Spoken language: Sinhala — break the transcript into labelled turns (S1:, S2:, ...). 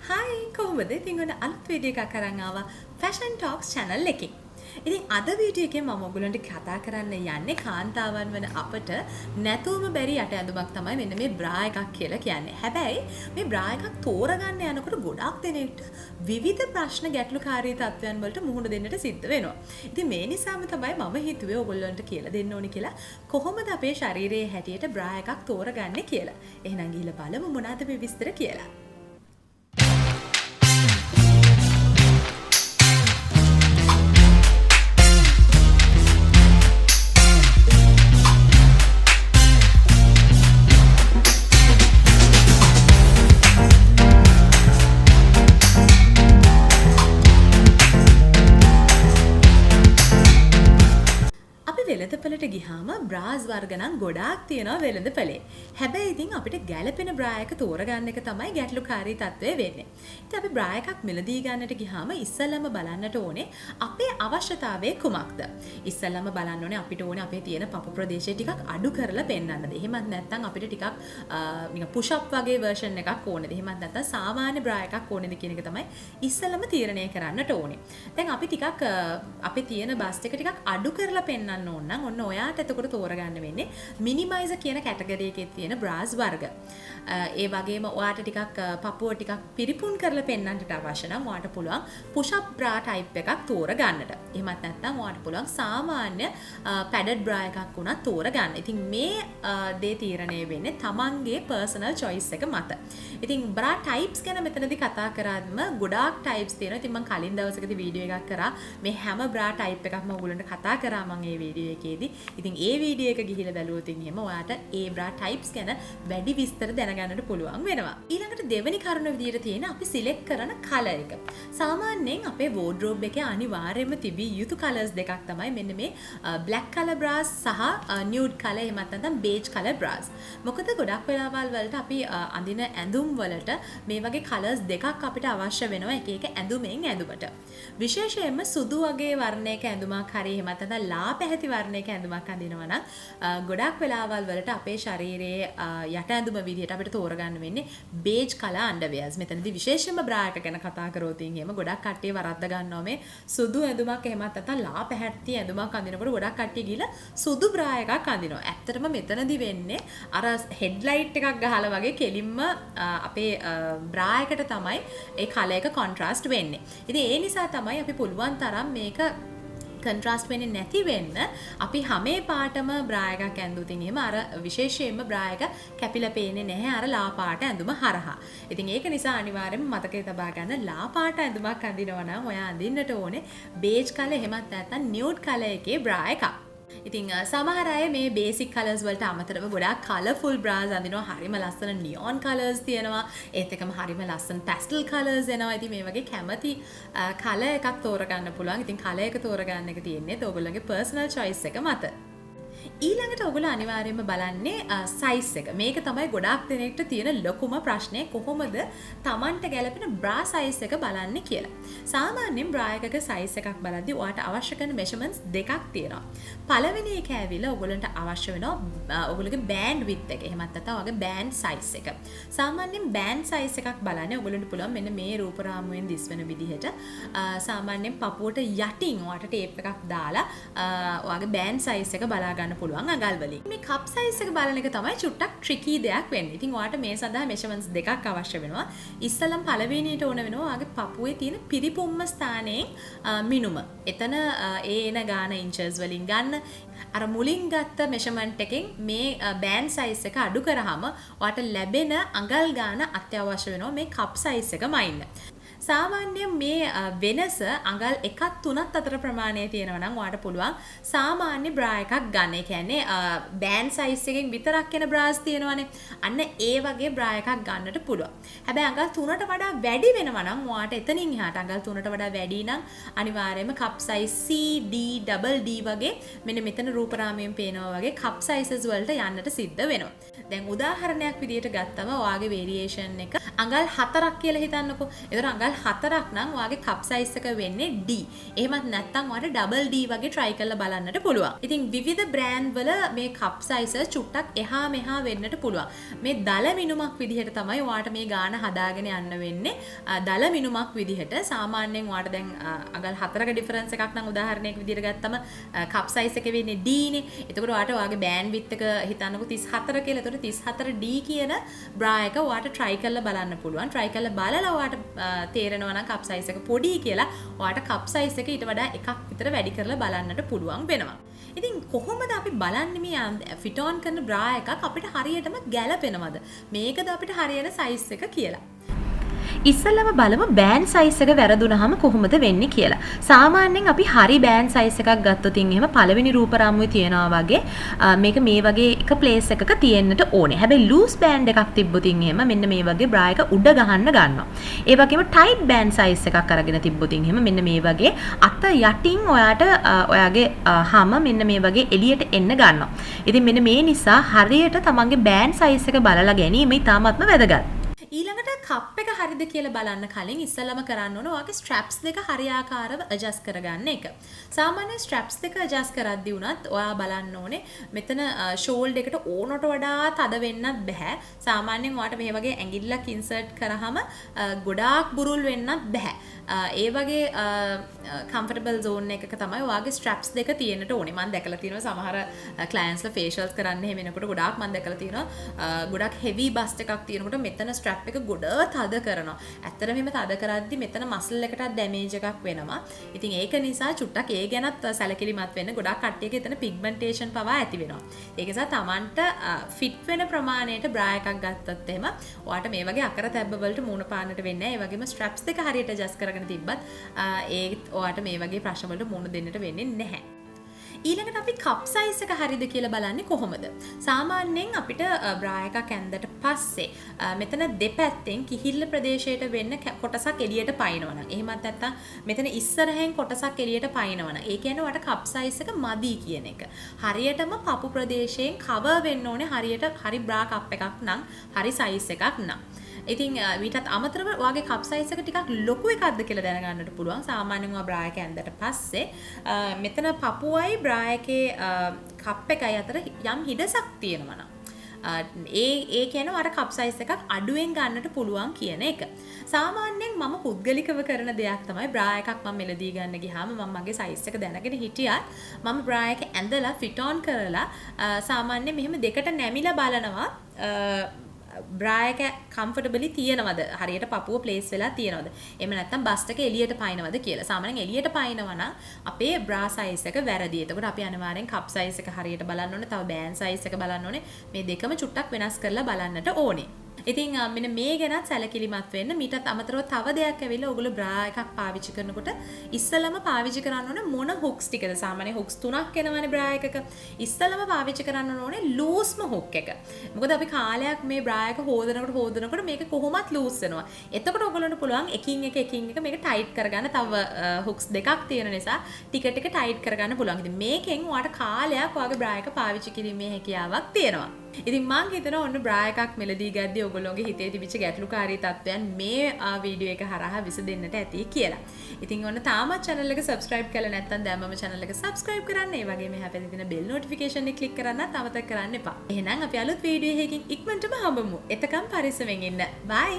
S1: හයි කොහොමද? ඉතින් ඔන්න අලුත් වීඩියෝ එකක් අරන් ආවා Fashion Talks channel එකේ. ඉතින් අද වීඩියෝ එකේ මම ඔයගොල්ලන්ට කතා කරන්න යන්නේ කාන්තාවන් වන අපට නැතුවම බැරි යට ඇඳුමක් තමයි මෙන්න මේ බ්‍රා එකක් කියලා කියන්නේ. හැබැයි මේ බ්‍රා එකක් තෝරගන්න යනකොට ගොඩක් දෙනෙක්ට විවිධ ප්‍රශ්න ගැටලුකාරී තත්ත්වයන් වලට මුහුණ දෙන්නට සිද්ධ වෙනවා. ඉතින් මේ නිසාම තමයි මම හිතුවේ ඔයගොල්ලන්ට කියලා දෙන්න ඕනි කියලා කොහොමද අපේ ශරීරයේ හැටියට බ්‍රා එකක් තෝරගන්නේ කියලා. එහෙනම් ගිහිල්ලා බලමු මොනවද මේ විස්තර කියලා. වෙළඳපළට ගියාම බ්‍රාස් වර්ග නම් ගොඩාක් තියෙනවා වෙළඳපළේ. හැබැයි ඉතින් අපිට ගැළපෙන බ්‍රා එක තෝරගන්න එක තමයි ගැටලුකාරී තත්ත්වය වෙන්නේ. ඉතින් අපි බ්‍රා එකක් මිලදී ගන්නට ගියාම ඉස්සෙල්ලම බලන්නට ඕනේ අපේ අවශ්‍යතාවය කුමක්ද? ඉස්සෙල්ලම බලන්න ඕනේ අපිට ඕනේ අපේ තියෙන පපු ප්‍රදේශය ටිකක් අඩු කරලා පෙන්වන්නද. එහෙමත් නැත්නම් අපිට ටිකක් නිකන් පුෂ් අප් වගේ version එකක් ඕනේද? එහෙමත් නැත්නම් සාමාන්‍ය බ්‍රා එකක් ඕනේද කියන එක තමයි ඉස්සෙල්ලම තීරණය කරන්නට ඕනේ. දැන් අපි ටිකක් අපේ තියෙන බස්ට් එක ටිකක් අඩු කරලා පෙන්වන්න ඕන නම් ඔන්න ඔයාට එතකොට තෝරගන්න වෙන්නේ මිනිමයිසර් කියන කැටගරි එකේ තියෙන බ්‍රාස් වර්ග. ඒ වගේම ඔයාට ටිකක් පපුව ටිකක් පිරිපුන් කරලා පෙන්වන්නට අවශ්‍ය නම් ඔයාට පුළුවන් පුෂ් අප් බ්‍රා ටයිප් එකක් තෝරගන්නට. එහෙමත් නැත්නම් ඔයාට පුළුවන් සාමාන්‍ය පැඩඩ් බ්‍රා එකක් උනත් තෝරගන්න. ඉතින් මේ දේ තීරණය වෙන්නේ තමන්ගේ පර්සනල් choice එක මත. ඉතින් බ්‍රා ටයිප්ස් ගැන මෙතනදී කතා කරාම ගොඩාක් ටයිප්ස් තියෙනවා. ඉතින් මම කලින් දවසකදී වීඩියෝ එකක් කරා මේ හැම බ්‍රා ටයිප් එකක්ම ඔයගොල්ලන්ට කතා කරා මම මේ වීඩියෝ එකේදී. ඉතින් ඒ වීඩියෝ එක ගිහිල්ලා බැලුවොත් එහෙම ඔයාට ඒ බ්‍රා ටයිප්ස් ගැන වැඩි විස්තර දැනගන්නට පුළුවන් වෙනවා. ඊළඟට දෙවෙනි කරුණ විදිහට තියෙන අපි සිලෙක්ට් කරන කලර් එක. සාමාන්‍යයෙන් අපේ වෝඩ්‍රෝබ් එකේ අනිවාර්යයෙන්ම තිබිය යුතු කලර්ස් දෙකක් තමයි මෙන්න මේ බ්ලැක් කලර් බ්‍රාස් සහ නියුඩ් කලර් එහෙමත් නැත්නම් බේජ් කලර් බ්‍රාස්. මොකද ගොඩක් වෙලාවල් වලට අපි අඳින ඇඳුම් වලට මේ වගේ කලර්ස් දෙකක් අපිට අවශ්‍ය වෙනවා එක එක ඇඳුමෙන් ඇඳුමට. විශේෂයෙන්ම සුදු වගේ වර්ණයක ඇඳුමක් හරි එහෙමත් නැත්නම් ලා පැහැති වර්ණයක ඇඳුමක් අඳිනවා නම් ගොඩක් වෙලාවල් වලට අපේ ශරීරයේ යට ඇඳුම විදිහට අපිට තෝරගන්න වෙන්නේ බේජ් කලර් අන්ඩර්වෙයර්ස්. මෙතනදී විශේෂයෙන්ම බ්‍රා එක ගැන කතා කරොත් එහෙම ගොඩක් කට්ටිය වරද්ද ගන්නවා මේ සුදු ඇඳුමක් එහෙමත් නැත්නම් ලා පැහැති ඇඳුමක් අඳිනකොට ගොඩක් කට්ටිය ගිහලා සුදු බ්‍රා එකක් අඳිනවා. ඇත්තටම මෙතනදී වෙන්නේ අර හෙඩ්ලයිට් එකක් ගහලා වගේ කෙලින්ම අපේ බ්‍රා එකට තමයි ඒ කලර් එක කොන්ට්‍රාස්ට් වෙන්නේ. ඉතින් ඒ නිසා තමයි අපි පුළුවන් තරම් මේක කන්ට්‍රාස්ට් වෙන්නේ නැති වෙන්න අපි හැමේ පාටම බ්‍රා එකක් ඇඳුතින් එහෙම අර විශේෂයෙන්ම බ්‍රා එක කැපිලා පේන්නේ නැහැ අර ලා පාට ඇඳුම හරහා. ඉතින් ඒක නිසා අනිවාර්යයෙන්ම මතකයේ තබා ගන්න ලා පාට ඇඳුමක් අඳිනවා නම් ඔයා අඳින්නට ඕනේ බේජ් කලර් එහෙමත් නැත්නම් නියුඩ් කලර් එකේ බ්‍රා එකක්. ඉතින් සමහර අය මේ බේසික් කලර්ස් වලට අමතරව ගොඩාක් කලර්ෆුල් බ්‍රාස් අඳිනවා. හරිම ලස්සන නියොන් කලර්ස් තියෙනවා. ඒත් එකම හරිම ලස්සන පැස්ටල් කලර්ස් එනවා. ඉතින් මේ වගේ කැමති කලර් එකක් තෝරගන්න පුළුවන්. ඉතින් කලර් එක තෝරගන්න එක තියෙන්නේ ඔයගොල්ලන්ගේ පර්සනල් choice එක මත. ඊළඟට ඔයගොල්ලෝ අනිවාර්යයෙන්ම බලන්නේ සයිස් එක. මේක තමයි ගොඩාක් දෙනෙක්ට තියෙන ලොකුම ප්‍රශ්නේ කොහොමද Tamanට ගැලපෙන බ්‍රා සයිස් එක බලන්නේ කියලා. සාමාන්‍යයෙන් බ්‍රා එකක සයිස් එකක් බලද්දී ඔයාට අවශ්‍ය කරන මෙෂර්මන්ට්ස් දෙකක් තියෙනවා. පළවෙනි එක ඇවිල්ලා ඔයගොල්ලන්ට අවශ්‍ය වෙනවා ඔයගොල්ලෝගේ බෑන්ඩ් විඩ්ත් එක. එහෙමත් නැත්නම් ඔයගේ බෑන්ඩ් සයිස් එක. සාමාන්‍යයෙන් බෑන්ඩ් සයිස් එකක් බලන්නේ ඔයගොල්ලන්ට පුළුවන් මෙන්න මේ රූප රාමුවෙන් දිස්වෙන විදිහට සාමාන්‍යයෙන් පපුවට යටින් ඔයාට ටේප් එකක් දාලා ඔයාගේ බෑන්ඩ් සයිස් එක බලා ගන්න පුළුවන් අඟල් වලින්. මේ කප් සයිස් එක බලන එක තමයි චුට්ටක් ට්‍රිකි දෙයක් වෙන්නේ. ඉතින් ඔයාට මේ සඳහා මෙෂර්මන්ට්ස් දෙකක් අවශ්‍ය වෙනවා. ඉස්සෙල්ලම පළවෙනියට ඕන වෙනවා ඔයාගේ පපුවේ තියෙන පිරිපුම්ම ස්ථානයේ මිනුම. එතන ඒ එන ගාන ඉන්චස් වලින් ගන්න. අර මුලින් ගත්ත මෙෂර්මන්ට් එකෙන් මේ බෑන්ඩ් සයිස් එක අඩු කරාම ඔයාට ලැබෙන අඟල් ගාන අත්‍යවශ්‍ය වෙනවා මේ කප් සයිස් එක මයින්න. සාමාන්‍යයෙන් මේ වෙනස අඟල් 1ක් 3ක් අතර ප්‍රමාණය තියෙනවා නම් ඔයාට පුළුවන් සාමාන්‍ය බ්‍රා එකක් ගන්න. ඒ කියන්නේ බෑන්ඩ් සයිස් එකෙන් විතරක් එන බ්‍රාස් තියෙනවානේ. අන්න ඒ වගේ බ්‍රා එකක් ගන්නට පුළුවන්. හැබැයි අඟල් 3ට වඩා වැඩි වෙනවා නම් ඔයාට එතනින් එහාට අඟල් 3ට වඩා වැඩි නම් අනිවාර්යයෙන්ම කප් size C, D, double D වගේ මෙන්න මෙතන රූපරාමයෙන් පේනවා වගේ කප් සයිසස් වලට යන්නට සිද්ධ වෙනවා. දැන් උදාහරණයක් විදිහට ගත්තම ඔයාගේ වේරියේෂන් එක අඟල් 4ක් කියලා හිතන්නකෝ. ඒතර අඟල් 4ක් නම් ඔයාගේ කප් සයිස් එක වෙන්නේ D. එහෙමත් නැත්නම් ඔයාලට ඩබල් D වගේ try කරලා බලන්නට පුළුවන්. ඉතින් විවිධ බ්‍රෑන්ඩ් වල මේ කප් සයිස් චුට්ටක් එහා මෙහා වෙන්නට පුළුවන්. මේ දල මිනුමක් විදිහට තමයි ඔයාට මේ ගාන හදාගෙන යන්න වෙන්නේ. දල මිනුමක් විදිහට සාමාන්‍යයෙන් ඔයාට දැන් අඟල් 4ක ඩිෆරන්ස් එකක් නම් උදාහරණයක් විදිහට ගත්තම කප් සයිස් එක වෙන්නේ D නේ. එතකොට ඔයාට ඔයාගේ බෑන්ඩ් විඩ්ත් එක හිතන්නකෝ 34 කියලා. එතකොට 34D කියන බ්‍රා එක ඔයාට try කරලා බලන්න පුළුවන්. try කරලා බලලා ඔයාට තේරෙනවා නම් කප් සයිස් එක පොඩි කියලා ඔයාට කප් සයිස් එක ඊට වඩා එකක් විතර වැඩි කරලා බලන්නට පුළුවන් වෙනවා. ඉතින් කොහොමද අපි බලන්නේ මේ ෆිට ඔන් කරන බ්‍රා එකක් අපිට හරියටම ගැලපෙනවද? මේකද අපිට හරියන සයිස් එක කියලා. ඉස්සෙල්ලම බලමු බෑන් සයිස් එක වැරදුනහම කොහොමද වෙන්නේ කියලා. සාමාන්‍යයෙන් අපි හරි බෑන් සයිස් එකක් ගත්තොත් එහෙම පළවෙනි රූප රාමුවේ තියනවා වගේ මේක මේ වගේ එක ප්ලේස් එකක තියෙන්නට ඕනේ. හැබැයි ලූස් බෑන්ඩ් එකක් තිබ්බොත් එහෙම මෙන්න මේ වගේ බ්‍රා එක උඩ ගහන්න ගන්නවා. ඒ වගේම ටයිට් බෑන් සයිස් එකක් අරගෙන තිබ්බොත් එහෙම මෙන්න මේ වගේ අත යටින් ඔයාට ඔයාගේ හැම මෙන්න මේ වගේ එළියට එන්න ගන්නවා. ඉතින් මෙන්න මේ නිසා හරියට තමන්ගේ බෑන් සයිස් එක බලලා ගැනීම ඉතාමත්ම වැදගත්. ඊළඟට කප් එක හරිද කියලා බලන්න කලින් ඉස්සෙල්ලම කරන්න ඕන ඔයාගේ ස්ට්‍රැප්ස් දෙක හරියාකාරව ඇඩ්ජස්ට් කරගන්න එක. සාමාන්‍ය ස්ට්‍රැප්ස් දෙක ඇඩ්ජස්ට් කරද්දී උනත් ඔයා බලන්න ඕනේ මෙතන ෂෝල්ඩර් එකට ඕනට වඩා තද වෙන්නත් බෑ. සාමාන්‍යයෙන් ඔයාට මේ වගේ ඇඟිල්ලක් ඉන්සර්ට් කරාම ගොඩාක් බුරුල් වෙන්නත් බෑ. ඒ වගේ කම්ෆර්ටබල් zone එකක තමයි ඔයාගේ ස්ට්‍රැප්ස් දෙක තියෙන්නට ඕනේ. මම දැකලා තියෙනවා සමහර ක්ලයන්ට්ස්ලා ෆේෂියල්ස් කරන්න එහෙම වෙනකොට ගොඩාක් මම දැකලා තියෙනවා ගොඩක් හෙවි බස්ට් එකක් තියෙනකොට මෙතන ස්ට්‍රැප් එක ගොඩ තද කරනවා. ඇත්තට මෙහෙම තද කරද්දි මෙතන මසල් එකටත් ඩැමේජ් එකක් වෙනවා. ඉතින් ඒක නිසා චුට්ටක් ඒ ගැනත් සැලකිලිමත් වෙන්න. ගොඩක් කට්ටියක එතන පිග්මන්ටේෂන් පවා ඇති වෙනවා. ඒක නිසා Tamanට ෆිට වෙන ප්‍රමාණයට බ්‍රා එකක් ගත්තත් එහෙම ඔයාට මේ වගේ අකර තැබ්බ වලට මූණ පාන්නට වෙන්නේ නැහැ. ඒ වගේම ස්ට්‍රැප්ස් දෙක හරියට ඇඩ්ජස්ට් කරගෙන තිබ්බත් ඒත් ඔයාට මේ වගේ ප්‍රශ්න වලට මූණ දෙන්නට වෙන්නේ නැහැ. ඊළඟට අපි කප් සයිස් එක හරිද කියලා බලන්නේ කොහොමද? සාමාන්‍යයෙන් අපිට බ්‍රා එකක් ඇඳලා පස්සේ මෙතන දෙපැත්තෙන් කිහිල්ල ප්‍රදේශයට වෙන්න කොටසක් එළියට පයින්නවා නම් එහෙමත් නැත්නම් මෙතන ඉස්සරහෙන් කොටසක් එළියට පයින්නවා නම් ඒ කියන්නේ ඔයාට කප් සයිස් එක මදි කියන එක. හරියටම පපු ප්‍රදේශයෙන් කවර් වෙන්න ඕනේ හරියට හරි බ්‍රා කප් එකක් නම් හරි සයිස් එකක් නම්. ඉතින් ඊටත් අමතරව ඔයාගේ කප් සයිස් එක ටිකක් ලොකු එකක්ද කියලා දැනගන්නට පුළුවන්. සාමාන්‍යයෙන් ඔයා බ්‍රා එක ඇඳලා පස්සේ මෙතන පපුවයි බ්‍රා එකේ කප් එකයි අතර යම් හිඩසක් තියෙනවා නම් ඒ කියන්නේ ඔයාට කප් සයිස් එකක් අඩුවෙන් ගන්නට පුළුවන් කියන එක. සාමාන්‍යයෙන් මම පුද්ගලිකව කරන දෙයක් තමයි බ්‍රා එකක් මම මෙලදී ගන්න ගියාම මම මගේ සයිස් එක දැනගෙන හිටියත් මම බ්‍රා එක ඇඳලා ෆිට ඔන් කරලා සාමාන්‍යයෙන් මෙහෙම දෙකට නැමිලා බලනවා බ්‍රා එක කම්ෆර්ටබලි තියෙනවද? හරියට පපුව ප්ලේස් වෙලා තියෙනවද? එහෙම නැත්නම් බස්ට් එක එළියට පයින්නවද කියලා. සාමාන්‍යයෙන් එළියට පයින්නවා නම් අපේ බ්‍රා සයිස් එක වැරදි. එතකොට අපි අනිවාර්යෙන් කප් සයිස් එක හරියට බලන්න ඕනේ. තව බෑන් සයිස් එක බලන්න ඕනේ. මේ දෙකම චුට්ටක් වෙනස් කරලා බලන්නට ඕනේ. ඉතින් මෙන්න මේ ගැනත් සැලකිලිමත් වෙන්න. මීටත් අමතරව තව දෙයක් ඇවිල්ලා ඔයගොල්ලෝ බ්‍රා එකක් පාවිච්චි කරනකොට ඉස්සලම පාවිච්චි කරන්න ඕනේ මොන හුක්ස් ටිකද? සාමාන්‍යයෙන් හුක්ස් 3ක් එනවනේ බ්‍රා එකක. ඉස්සලම පාවිච්චි කරන්න ඕනේ ලූස්ම හුක් එක. මොකද අපි කාලයක් මේ බ්‍රා එක හොදනකොට මේක කොහොමත් ලූස් වෙනවා. එතකොට ඔයගොල්ලන්ට පුළුවන් එකින් එක මේක ටයිට් කරගන්න. තව හුක්ස් දෙකක් තියෙන නිසා ටික ටික ටයිට් කරගන්න පුළුවන්. ඉතින් මේකෙන් ඔයාලට කාලයක් ඔයාගේ බ්‍රා එක පාවිච්චි කිරීමේ හැකියාවක් තියෙනවා. ඉතින් මම හිතනවා ඔන්න බ්‍රා එකක් මෙලදී ගද්දී ඔයගොල්ලෝගේ හිතේ තිබිච්ච ගැටලුකාරී තත්ත්වයන් මේ වීඩියෝ එක හරහා විසඳෙන්නට ඇති කියලා. ඉතින් ඔන්න තාමත් channel එක subscribe කරලා නැත්නම් දැම්මම channel එක subscribe කරන්න. ඒ වගේම එහා පැත්තේ තියෙන bell notification එක click කරන්නත් අමතක කරන්න එපා. එහෙනම් අපි අලුත් වීඩියෝ එකකින් ඉක්මනටම හම්බෙමු. එතකම් පරිස්සමෙන් ඉන්න. bye.